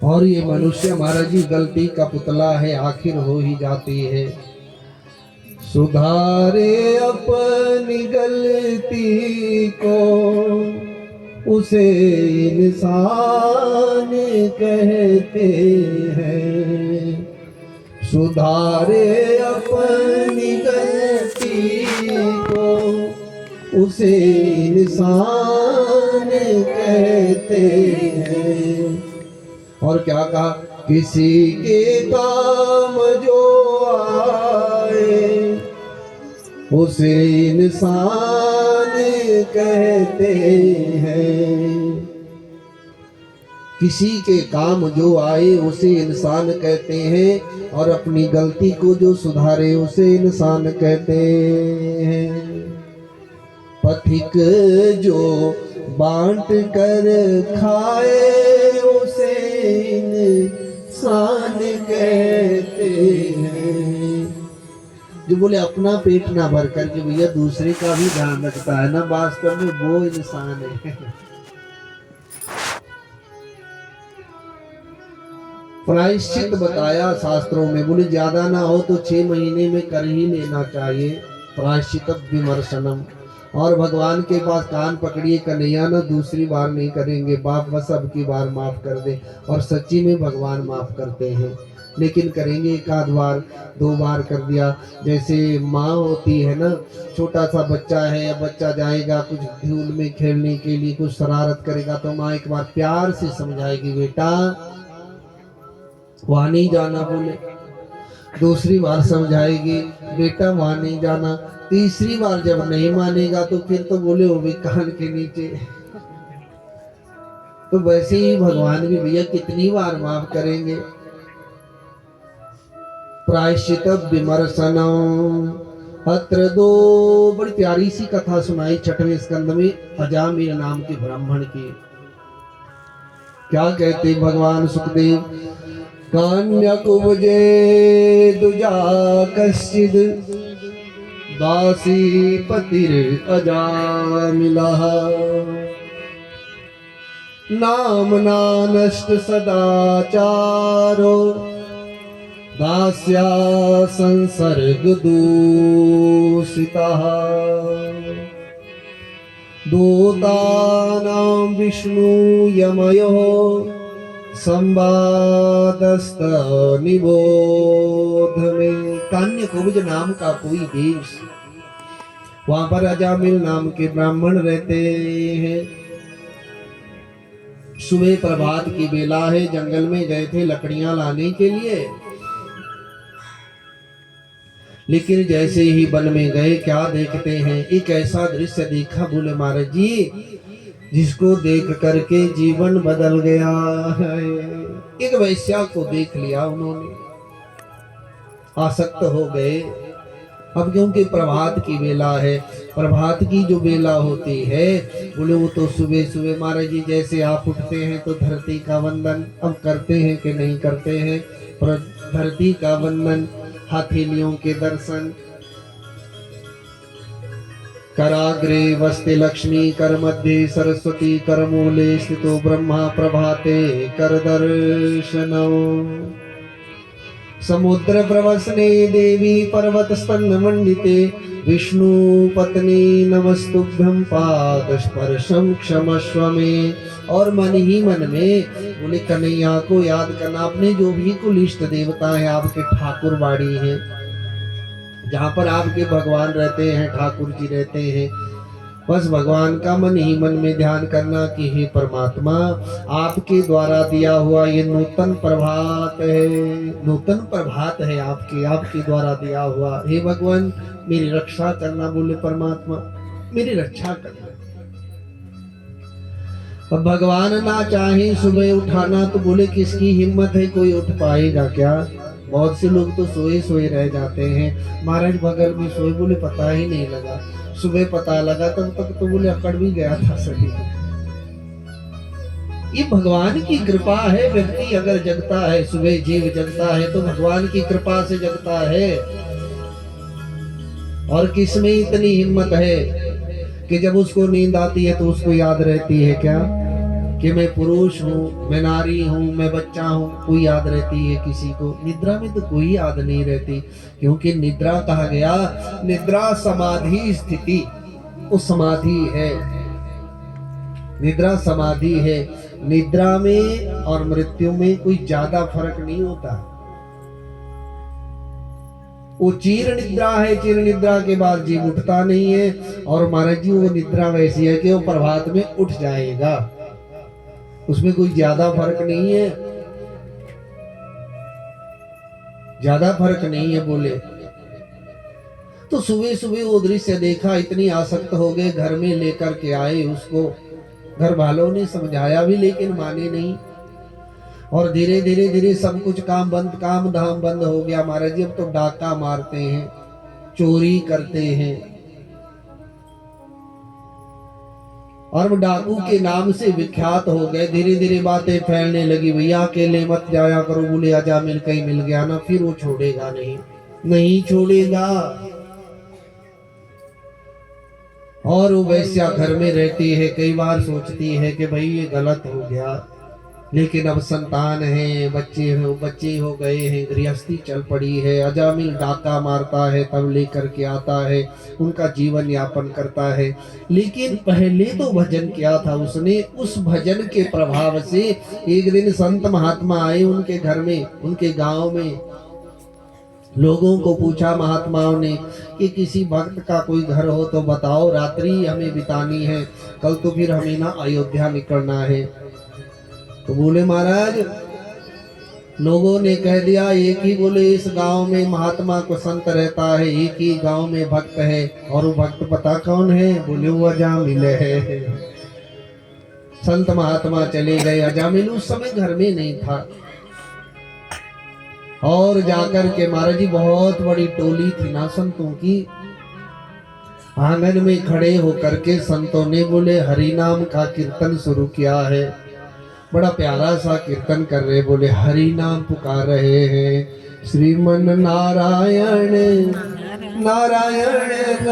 और ये मनुष्य महाराज जी गलती का पुतला है, आखिर हो ही जाती है। सुधारे अपनी गलती को उसे इंसान कहते हैं। सुधारे अपनी गलती को उसे इंसान कहते हैं। और क्या कहा, किसी के काम जो आए उसे इंसान कहते हैं। किसी के काम जो आए उसे इंसान कहते हैं, और अपनी गलती को जो सुधारे उसे इंसान कहते हैं। पथिक जो बांट कर खाए उसे इंसान कहते हैं। जो बोले अपना पेट ना भर कर के भैया दूसरे का भी ध्यान रखता है ना, वास्तव में वो इंसान है। प्रायश्चित बताया शास्त्रों में, बोले ज्यादा ना हो तो 6 महीने में कर ही लेना चाहिए प्रायश्चित विमर्शनम। और भगवान के पास कान पकड़िए कन्हैया, ना दूसरी बार नहीं करेंगे, बाप बस अब की बार माफ कर दे। और सच्ची में भगवान माफ करते हैं, लेकिन करेंगे एक आध बार, 2 बार कर दिया। जैसे माँ होती है ना, छोटा सा बच्चा है, या बच्चा जाएगा कुछ धूल में खेलने के लिए, कुछ शरारत करेगा तो माँ एक बार प्यार से समझाएगी, बेटा वहां नहीं जाना। बोले दूसरी बार समझाएगी, बेटा वहां नहीं जाना। तीसरी बार जब नहीं मानेगा तो फिर तो बोले वो भी कान के नीचे। तो वैसे ही भगवान भी भैया कितनी बार माफ करेंगे। प्रायश्चित विमर्शनम। अत्र 2 बड़ी प्यारी सी कथा सुनाई 6वें स्कंद में अजामिल नाम के ब्राह्मण की। क्या कहते भगवान सुखदेव, कान्यकुब्जे दुजा कश्चिद् दासी पतिर अजामिलः नामना नष्ट सदाचारो दास्या संसर्ग दूषितः। दूतानां विष्णु यमयोः संवादस्त निबोध में। कान्यकुब्ज नाम का कोई देश, वहां पर अजामिल नाम के ब्राह्मण रहते हैं। सुबह प्रभात की बेला है, जंगल में गए थे लकड़ियां लाने के लिए, लेकिन जैसे ही वन में गए क्या देखते हैं, एक ऐसा दृश्य देखा बोले महाराज जी जिसको देख करके जीवन बदल गया है। एक वैश्या को देख लिया उन्होंने, आसक्त हो गए। अब क्योंकि प्रभात की बेला है, प्रभात की जो बेला होती है बोले वो तो सुबह सुबह महाराज जी जैसे आप उठते हैं तो धरती का वंदन अब करते हैं कि नहीं करते हैं, पर धरती का वंदन, हथेलियों के दर्शन, कराग्रे वस्ते लक्ष्मी, कर मध्य सरस्वती, कर मूले स्थितो ब्रह्मा, प्रभाते कर दर्शनौ। समुद्र प्रवसने देवी पर्वत स्तंभ मंडिते, विष्णु पत्नी नमस्तुभ्यं पाद स्पर्शम क्षमस्व में। और मन ही मन में बोले कन्हैया को याद करना, अपने जो भी कुल इष्ट देवता है, आपके ठाकुर बाड़ी है, जहाँ पर आपके भगवान रहते हैं, ठाकुर जी रहते हैं, बस भगवान का मन ही मन में ध्यान करना कि हे परमात्मा आपके द्वारा दिया हुआ ये नूतन प्रभात है, नूतन प्रभात है आपके द्वारा दिया हुआ, हे भगवान मेरी रक्षा करना। बोले परमात्मा मेरी रक्षा करना। अब भगवान ना चाहे सुबह उठाना तो बोले किसकी हिम्मत है, कोई उठ पाएगा क्या? बहुत से लोग तो सोए सोए रह जाते हैं। महाराज बगल में सोए, बोले पता ही नहीं लगा, सुबह पता लगा तब तक तो बोले अकड़ भी गया था सही। ये भगवान की कृपा है। व्यक्ति अगर जगता है, सुबह जीव जगता है तो भगवान की कृपा से जगता है। और किसमें इतनी हिम्मत है कि जब उसको नींद आती है तो उसको याद रहती है क्या? कि मैं पुरुष हूँ, मैं नारी हूँ, मैं बच्चा हूँ, कोई याद रहती है किसी को? निद्रा में तो कोई याद नहीं रहती, क्योंकि निद्रा कहा गया, निद्रा समाधि स्थिति, वो समाधि है, निद्रा समाधि है। निद्रा में और मृत्यु में कोई ज्यादा फर्क नहीं होता। वो चीर निद्रा है, चीर निद्रा के बाद जीव उठता नहीं है, और महाराज जी वो निद्रा वैसी है कि वो प्रभात में उठ जाएगा, उसमें कोई ज्यादा फर्क नहीं है, ज्यादा फर्क नहीं है बोले। तो सुबह सुबह वो दृश्य देखा, इतनी आसक्त हो गए, घर में लेकर के आए उसको, घर वालों ने समझाया भी लेकिन माने नहीं, और धीरे धीरे धीरे सब कुछ काम बंद, काम धाम बंद हो गया महाराज जी। अब तो डाका मारते हैं, चोरी करते हैं, और वो डाकू के नाम से विख्यात हो गए। धीरे धीरे बातें फैलने लगी, भैया अकेले मत जाया करो, बोले अजामिल कहीं मिल गया ना फिर वो छोड़ेगा नहीं, नहीं छोड़ेगा। और वो वैश्या घर में रहती है, कई बार सोचती है कि भाई ये गलत हो गया, लेकिन अब संतान है, बच्चे हो गए हैं, गृहस्थी चल पड़ी है। अजामिल डाका मारता है, तब लेकर के आता है, उनका जीवन यापन करता है। लेकिन पहले तो भजन किया था उसने, उस भजन के प्रभाव से एक दिन संत महात्मा आए उनके घर में, उनके गांव में। लोगों को पूछा महात्माओं ने कि किसी भक्त का कोई घर हो तो बताओ, रात्रि हमें बितानी है, कल तो फिर हमें ना अयोध्या निकलना है। तो बोले महाराज, लोगों ने कह दिया एक ही, बोले इस गांव में महात्मा को संत रहता है, एक ही गांव में भक्त है, और वो भक्त पता कौन है? बोले वो अजामिल है। संत महात्मा चले गए, अजामिल उस समय घर में नहीं था। और जाकर के महाराज जी, बहुत बड़ी टोली थी ना संतों की, आंगन में खड़े होकर के संतों ने बोले हरि नाम का कीर्तन शुरू किया है। बड़ा प्यारा सा कीर्तन कर रहे, बोले हरि नाम पुकार रहे हैं, श्रीमन नारायण नारायण।